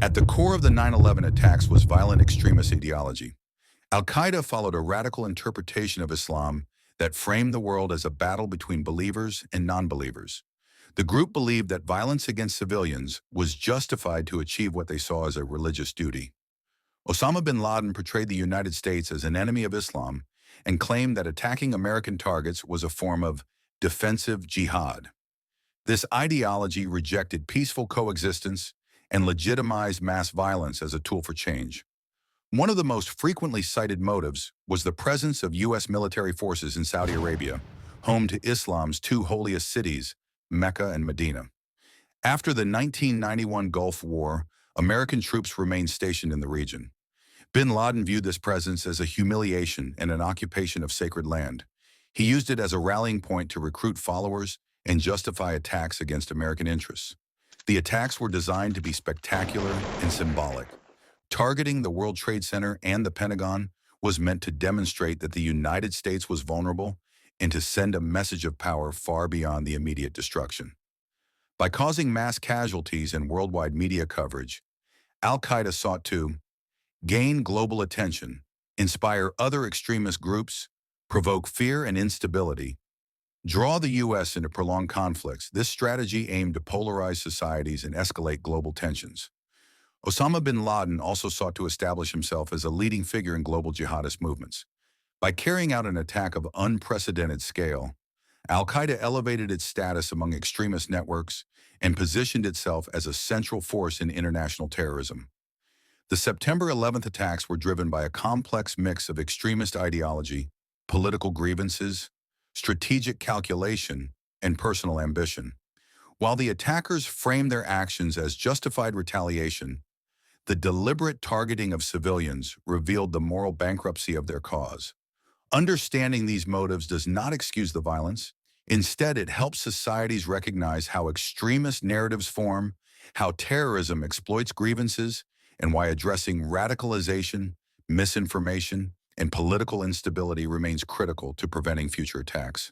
At the core of the 9/11 attacks was violent extremist ideology. Al-Qaeda followed a radical interpretation of Islam that framed the world as a battle between believers and non-believers. The group believed that violence against civilians was justified to achieve what they saw as a religious duty. Osama bin Laden portrayed the United States as an enemy of Islam and claimed that attacking American targets was a form of defensive jihad. This ideology rejected peaceful coexistence and legitimized mass violence as a tool for change. One of the most frequently cited motives was the presence of U.S. military forces in Saudi Arabia, home to Islam's two holiest cities, Mecca and Medina. After the 1991 Gulf War, American troops remained stationed in the region. Bin Laden viewed this presence as a humiliation and an occupation of sacred land. He used it as a rallying point to recruit followers and justify attacks against American interests. The attacks were designed to be spectacular and symbolic. Targeting the World Trade Center and the Pentagon was meant to demonstrate that the United States was vulnerable and to send a message of power far beyond the immediate destruction. By causing mass casualties and worldwide media coverage, Al-Qaeda sought to gain global attention, inspire other extremist groups, provoke fear and instability, draw the U.S. into prolonged conflicts. This strategy aimed to polarize societies and escalate global tensions. Osama bin Laden also sought to establish himself as a leading figure in global jihadist movements. By carrying out an attack of unprecedented scale, Al-Qaeda elevated its status among extremist networks and positioned itself as a central force in international terrorism. The September 11th attacks were driven by a complex mix of extremist ideology, political grievances, strategic calculation, and personal ambition. While the attackers framed their actions as justified retaliation, the deliberate targeting of civilians revealed the moral bankruptcy of their cause. Understanding these motives does not excuse the violence. Instead, it helps societies recognize how extremist narratives form, how terrorism exploits grievances, and why addressing radicalization, misinformation, and political instability remains critical to preventing future attacks.